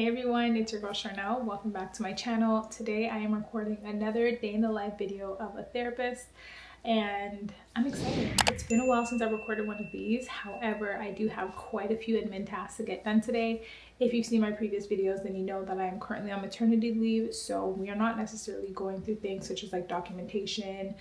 Hey everyone, it's your girl Charnel. Welcome back to my channel. Today I am recording another day in the life video of a therapist and I'm excited. It's been a while since I recorded one of these. However, I do have quite a few admin tasks to get done today. If you've seen my previous videos, then you know that I am currently on maternity leave, so we are not necessarily going through things such as like documentation,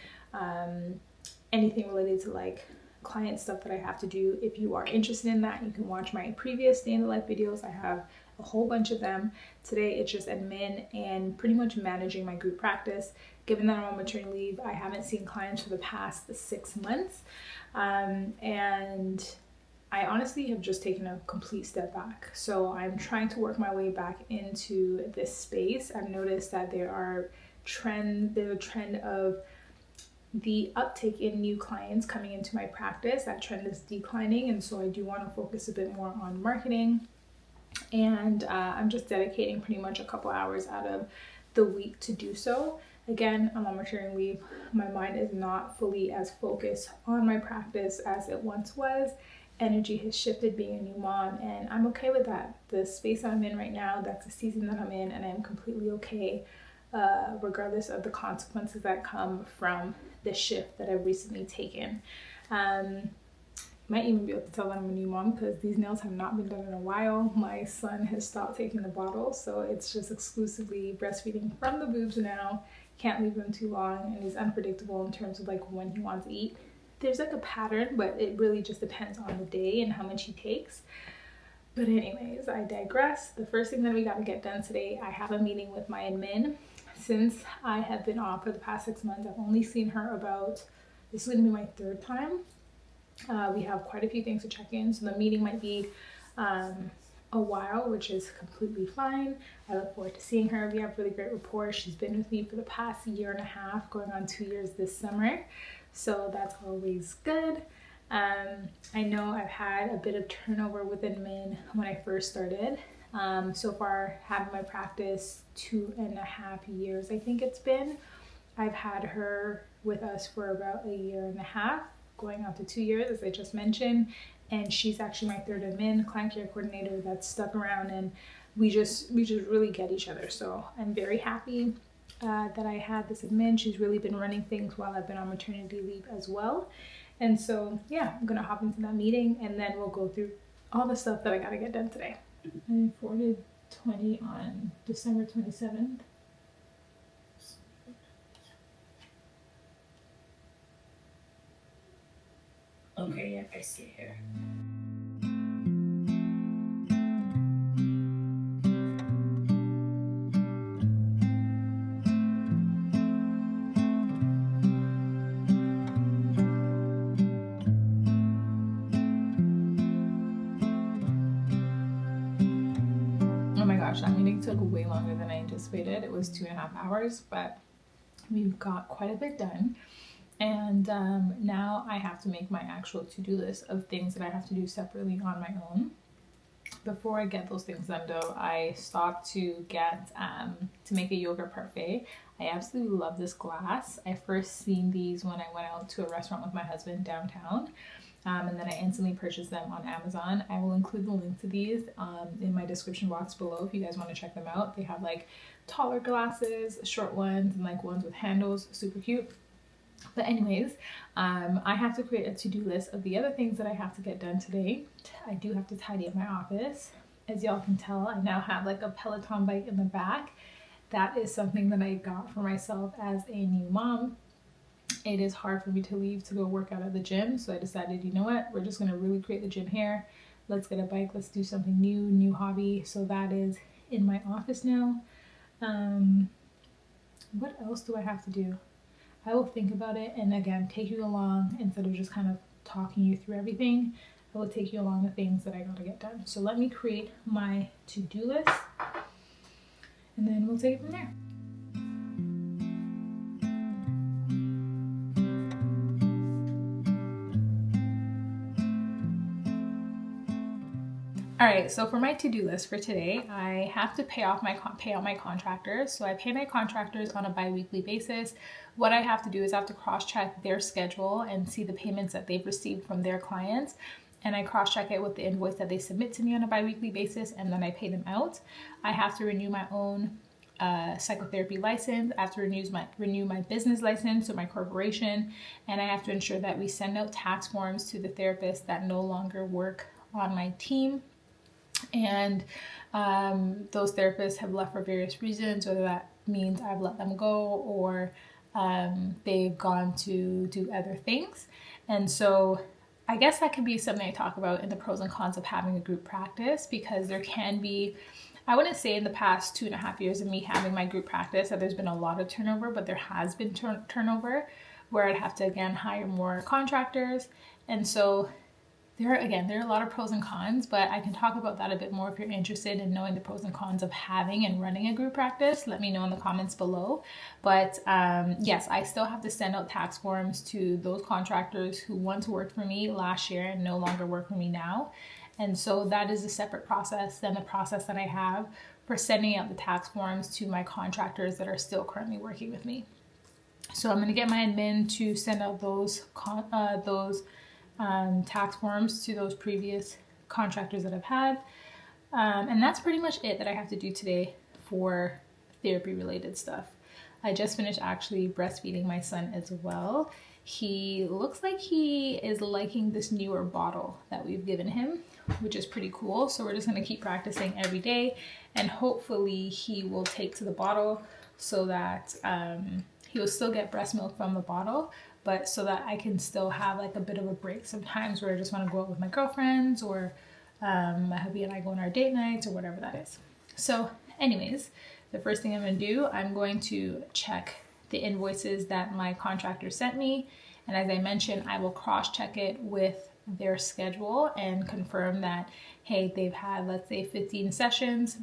anything related to like client stuff that I have to do. If you are interested in that, you can watch my previous day in the life videos. I have a whole bunch of them. Today it's just admin and pretty much managing my group practice. Given that I'm on maternity leave, I haven't seen clients for the past 6 months, and I honestly have just taken a complete step back. So I'm trying to work my way back into this space. I've noticed that there's a trend of the uptake in new clients coming into my practice. That trend is declining, and so I do want to focus a bit more on marketing. And I'm just dedicating pretty much a couple hours out of the week to do so. Again, I'm on maternity leave. My mind is not fully as focused on my practice as it once was. Energy has shifted being a new mom, and I'm okay with that. The space I'm in right now, that's the season that I'm in, and I'm completely okay regardless of the consequences that come from the shift that I've recently taken. Might even be able to tell that I'm a new mom because these nails have not been done in a while. My son has stopped taking the bottle, so it's just exclusively breastfeeding from the boobs now. Can't leave him too long, and he's unpredictable in terms of like when he wants to eat. There's like a pattern, but it really just depends on the day and how much he takes. But anyways, I digress. The first thing that we got to get done today, I have a meeting with my admin. Since I have been off for the past 6 months, I've only seen her about, this is going to be my third time. We have quite a few things to check in, so the meeting might be a while, which is completely fine. I look forward to seeing her. We have really great rapport. She's been with me for the past 1.5 years, going on 2 years this summer, so that's always good. I know I've had a bit of turnover with admin when I first started. So far, having my practice 2.5 years, I think it's been. I've had her with us for about 1.5 years, going on to 2 years, as I just mentioned, and she's actually my third admin, client care coordinator, that's stuck around, and we just really get each other. So I'm very happy that I had this admin. She's really been running things while I've been on maternity leave as well. And so yeah, I'm gonna hop into that meeting and then we'll go through all the stuff that I gotta get done today. I forwarded 20 on December 27th. Okay, yep, I see it here. Oh my gosh, that meeting took way longer than I anticipated. It was 2.5 hours, but we've got quite a bit done. And now I have to make my actual to-do list of things that I have to do separately on my own. Before I get those things done though, I stopped to get to make a yogurt parfait. I absolutely love this glass. I first seen these when I went out to a restaurant with my husband downtown. And then I instantly purchased them on Amazon. I will include the link to these in my description box below if you guys want to check them out. They have like taller glasses, short ones, and like ones with handles, super cute. But anyways, I have to create a to-do list of the other things that I have to get done today. I do have to tidy up my office. As y'all can tell, I now have like a Peloton bike in the back. That is something that I got for myself as a new mom. It is hard for me to leave to go work out at the gym, so I decided, you know what, we're just going to really create the gym here. Let's get a bike, let's do something new hobby. So that is in my office now. What else do I have to do? I will think about it and again take you along. Instead of just kind of talking you through everything, I will take you along the things that I got to get done. So let me create my to-do list and then we'll take it from there. All right, so for my to-do list for today, I have to pay out my contractors. So I pay my contractors on a bi-weekly basis. What I have to do is I have to cross-check their schedule and see the payments that they've received from their clients. and I cross-check it with the invoice that they submit to me on a bi-weekly basis, and then I pay them out. I have to renew my own psychotherapy license. I have to renew my business license, so my corporation, and I have to ensure that we send out tax forms to the therapists that no longer work on my team. And those therapists have left for various reasons, whether that means I've let them go or they've gone to do other things. And so I guess that could be something I talk about in the pros and cons of having a group practice, because there can be, I wouldn't say in the past 2.5 years of me having my group practice that there's been a lot of turnover, but there has been turnover where I'd have to again hire more contractors. And so there are a lot of pros and cons, but I can talk about that a bit more if you're interested in knowing the pros and cons of having and running a group practice. Let me know in the comments below. But yes, I still have to send out tax forms to those contractors who once worked for me last year and no longer work for me now. And so that is a separate process than the process that I have for sending out the tax forms to my contractors that are still currently working with me. So I'm going to get my admin to send out those tax forms to those previous contractors that I've had. And that's pretty much it that I have to do today for therapy related stuff. I just finished actually breastfeeding my son as well. He looks like he is liking this newer bottle that we've given him, which is pretty cool. So we're just going to keep practicing every day, and hopefully he will take to the bottle so that he will still get breast milk from the bottle, but so that I can still have like a bit of a break sometimes where I just want to go out with my girlfriends, or my hubby and I go on our date nights, or whatever that is. So anyways, the first thing I'm going to do, I'm going to check the invoices that my contractor sent me. And as I mentioned, I will cross-check it with their schedule and confirm that, hey, they've had, let's say, 15 sessions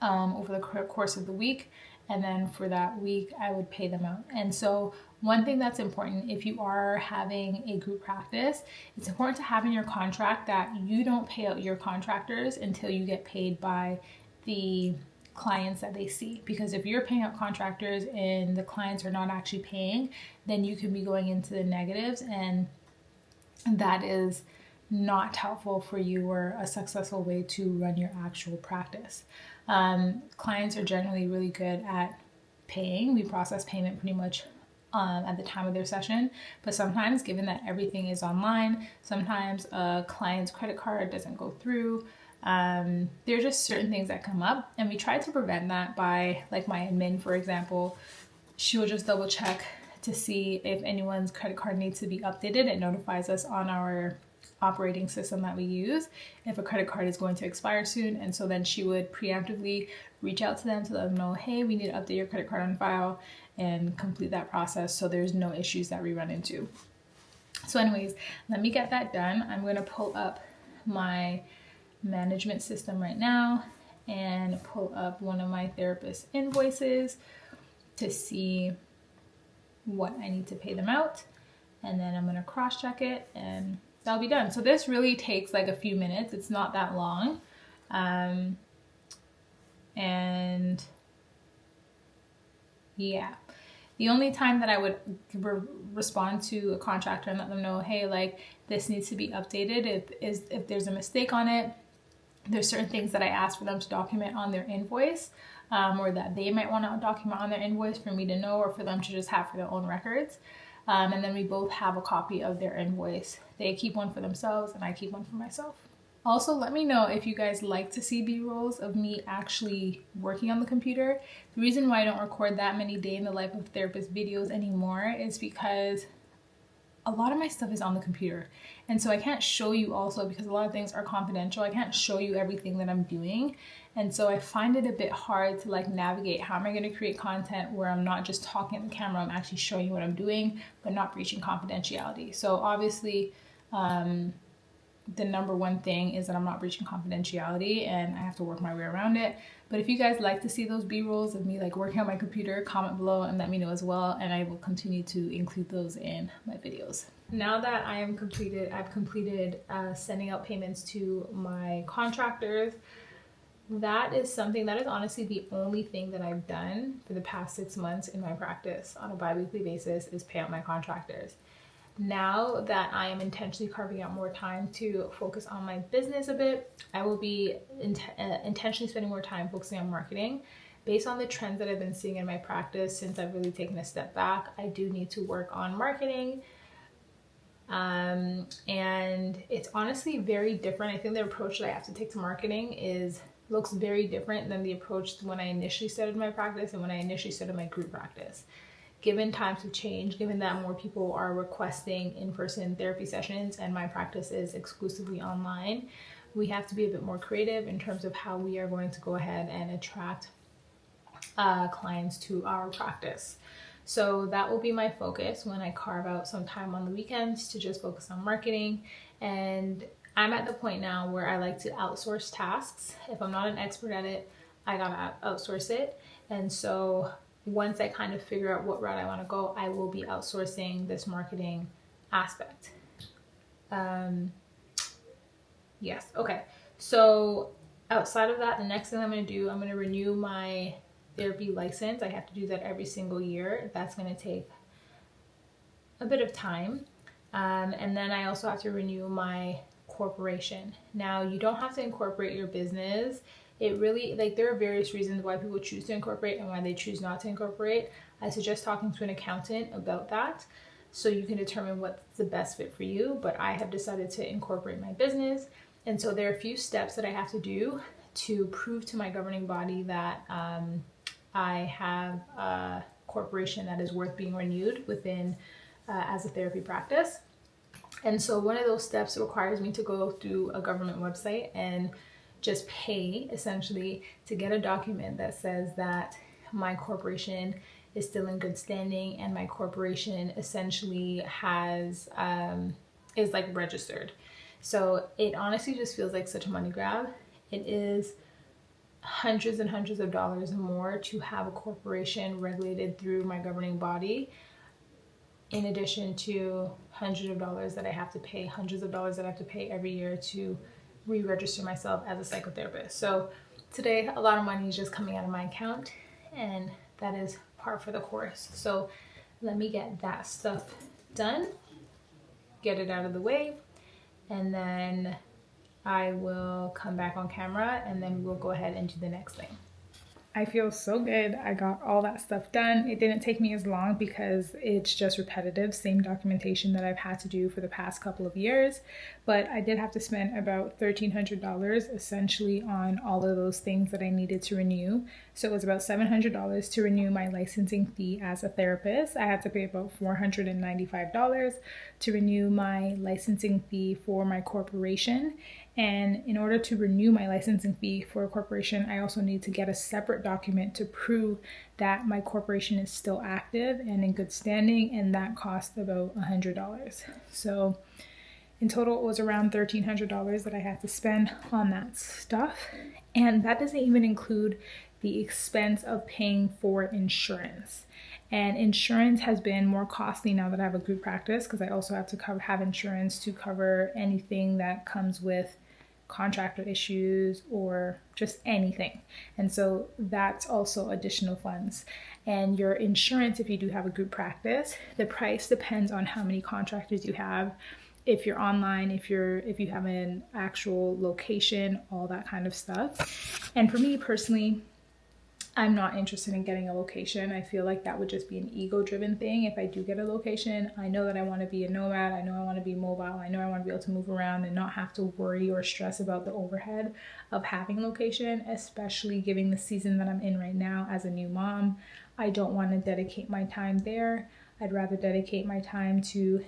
over the course of the week. And then for that week, I would pay them out. And so one thing that's important, if you are having a group practice, it's important to have in your contract that you don't pay out your contractors until you get paid by the clients that they see. Because if you're paying out contractors and the clients are not actually paying, then you can be going into the negatives, and that is not helpful for you or a successful way to run your actual practice. Clients are generally really good at paying. We process payment pretty much at the time of their session, but sometimes, given that everything is online, sometimes a client's credit card doesn't go through. There are just certain things that come up, and we try to prevent that by, like, my admin, for example, she will just double check to see if anyone's credit card needs to be updated. It notifies us on our operating system that we use if a credit card is going to expire soon, and so then she would preemptively reach out to them to let them know, hey, we need to update your credit card on file, and complete that process so there's no issues that we run into. So anyways, let me get that done. I'm going to pull up my management system right now and pull up one of my therapist invoices to see what I need to pay them out, and then I'm going to cross-check it and that'll be done. So this really takes like a few minutes. It's not that long. And yeah, the only time that I would respond to a contractor and let them know, hey, like, this needs to be updated if there's a mistake on it. There's certain things that I ask for them to document on their invoice, or that they might want to document on their invoice for me to know, or for them to just have for their own records. And then we both have a copy of their invoice. They keep one for themselves and I keep one for myself. Also, let me know if you guys like to see B-rolls of me actually working on the computer. The reason why I don't record that many day in the life of therapist videos anymore is because a lot of my stuff is on the computer. And so I can't show you also, because a lot of things are confidential, I can't show you everything that I'm doing. And so I find it a bit hard to like navigate how am I going to create content where I'm not just talking at the camera, I'm actually showing you what I'm doing, but not breaching confidentiality. So obviously, the number one thing is that I'm not breaching confidentiality, and I have to work my way around it. But if you guys like to see those B-rolls of me like working on my computer, comment below and let me know as well, and I will continue to include those in my videos. Now that I've completed sending out payments to my contractors, that is something that is honestly the only thing that I've done for the past 6 months in my practice on a bi-weekly basis, is pay out my contractors. now that I am intentionally carving out more time to focus on my business a bit, I will be intentionally spending more time focusing on marketing. Based on the trends that I've been seeing in my practice since I've really taken a step back, I do need to work on marketing. And it's honestly very different. I think the approach that I have to take to marketing looks very different than the approach when I initially started my practice and when I initially started my group practice. Given times have changed, given that more people are requesting in-person therapy sessions and my practice is exclusively online, we have to be a bit more creative in terms of how we are going to go ahead and attract clients to our practice. So that will be my focus when I carve out some time on the weekends to just focus on marketing. And I'm at the point now where I like to outsource tasks. If I'm not an expert at it, I gotta outsource it. And so once I kind of figure out what route I want to go, I will be outsourcing this marketing aspect. Yes, okay. So outside of that, the next thing I'm going to do, I'm going to renew my therapy license. I have to do that every single year. That's going to take a bit of time. And then I also have to renew my corporation. Now, you don't have to incorporate your business. It really, there are various reasons why people choose to incorporate and why they choose not to incorporate. I suggest talking to an accountant about that so you can determine what's the best fit for you. But I have decided to incorporate my business. And so there are a few steps that I have to do to prove to my governing body that I have a corporation that is worth being renewed within as a therapy practice. And so one of those steps requires me to go through a government website and just pay essentially to get a document that says that my corporation is still in good standing and my corporation essentially has is registered. So it honestly just feels like such a money grab. It is hundreds and hundreds of dollars more to have a corporation regulated through my governing body, in addition to hundreds of dollars that I have to pay every year to re-register myself as a psychotherapist. So today a lot of money is just coming out of my account, and that is par for the course. So let me get that stuff done, get it out of the way, and then I will come back on camera and then we'll go ahead and do the next thing. I feel so good. I got all that stuff done. It didn't take me as long because it's just repetitive, same documentation that I've had to do for the past couple of years. But I did have to spend about $1,300 essentially on all of those things that I needed to renew. So it was about $700 to renew my licensing fee as a therapist. I had to pay about $495 to renew my licensing fee for my corporation. And in order to renew my licensing fee for a corporation, I also need to get a separate document to prove that my corporation is still active and in good standing, and that cost about $100. So in total, it was around $1,300 that I had to spend on that stuff. And that doesn't even include the expense of paying for insurance. And insurance has been more costly now that I have a group practice, because I also have to have insurance to cover anything that comes with contractor issues or just anything. And so that's also additional funds. And your insurance, if you do have a group practice, the price depends on how many contractors you have, if you're online, if you have an actual location, all that kind of stuff. And for me personally, I'm not interested in getting a location. I feel like that would just be an ego-driven thing. If I do get a location, I know that I want to be a nomad. I know I want to be mobile. I know I want to be able to move around and not have to worry or stress about the overhead of having a location, especially given the season that I'm in right now as a new mom. I don't want to dedicate my time there. I'd rather dedicate my time to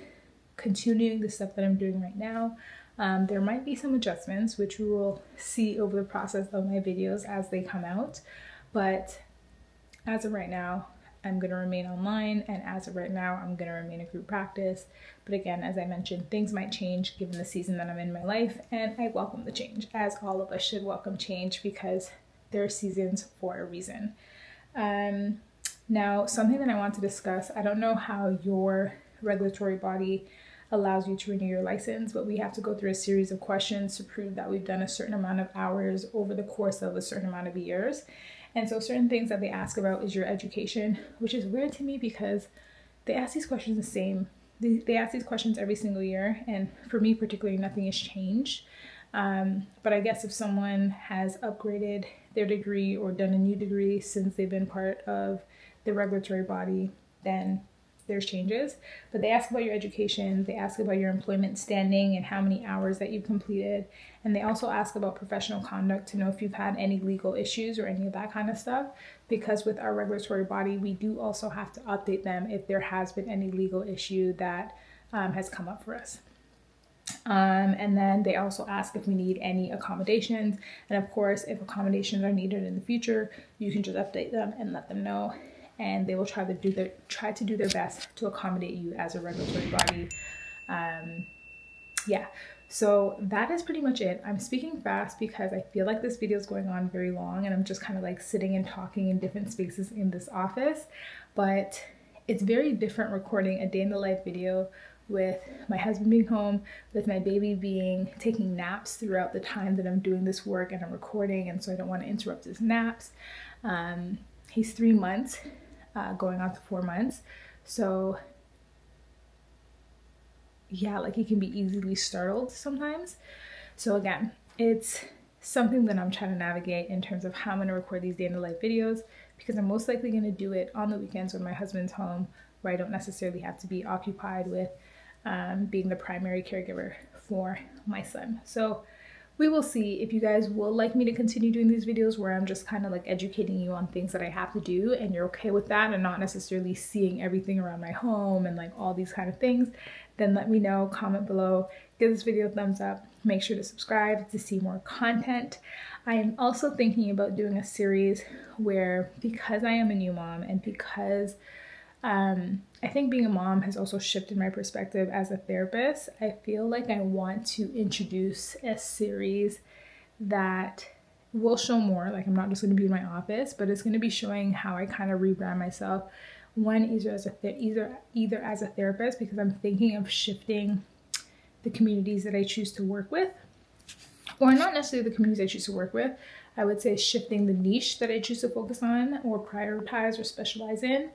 continuing the stuff that I'm doing right now. There might be some adjustments, which we will see over the process of my videos as they come out. But as of right now, I'm going to remain online, and as of right now, I'm going to remain a group practice. But again, as I mentioned, things might change given the season that I'm in my life, and I welcome the change, as all of us should welcome change, because there are seasons for a reason. Now, something that I want to discuss, I don't know how your regulatory body allows you to renew your license, but we have to go through a series of questions to prove that we've done a certain amount of hours over the course of a certain amount of years. And so certain things that they ask about is your education, which is weird to me because they ask these questions the same they ask these questions every single year, and for me particularly, nothing has changed. But I guess if someone has upgraded their degree or done a new degree since they've been part of the regulatory body, then there's changes. But they ask about your education, they ask about your employment standing and how many hours that you've completed, and they also ask about professional conduct to know if you've had any legal issues or any of that kind of stuff, because with our regulatory body we do also have to update them if there has been any legal issue that has come up for us. And then they also ask if we need any accommodations, and of course if accommodations are needed in the future, you can just update them and let them know, and they will try to do their best to accommodate you as a regulatory body. Yeah, so that is pretty much it. I'm speaking fast because I feel like this video is going on very long and I'm just kind of like sitting and talking in different spaces in this office, but it's very different recording a day in the life video with my husband being home, with my baby taking naps throughout the time that I'm doing this work and I'm recording, and so I don't want to interrupt his naps. He's 3 months, going on to 4 months, so yeah, like he can be easily startled sometimes. So again, it's something that I'm trying to navigate in terms of how I'm going to record these day in the life videos, because I'm most likely going to do it on the weekends when my husband's home, where I don't necessarily have to be occupied with being the primary caregiver for my son. So we will see if you guys will like me to continue doing these videos where I'm just kind of like educating you on things that I have to do and you're okay with that and not necessarily seeing everything around my home and like all these kind of things. Then let me know, comment below, give this video a thumbs up, make sure to subscribe to see more content. I am also thinking about doing a series where, because I am a new mom and because I think being a mom has also shifted my perspective as a therapist, I feel like I want to introduce a series that will show more, like I'm not just going to be in my office, but it's going to be showing how I kind of rebrand myself, either as a therapist, because I'm thinking of shifting the communities that I choose to work with, or not necessarily the communities I choose to work with, I would say shifting the niche that I choose to focus on or prioritize or specialize in.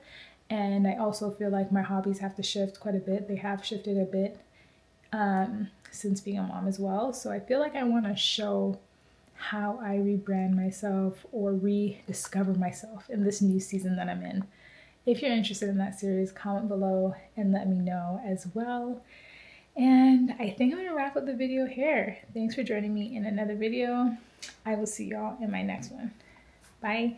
And I also feel like my hobbies have to shift quite a bit. They have shifted a bit since being a mom as well. So I feel like I want to show how I rebrand myself or rediscover myself in this new season that I'm in. If you're interested in that series, comment below and let me know as well. And I think I'm going to wrap up the video here. Thanks for joining me in another video. I will see y'all in my next one. Bye.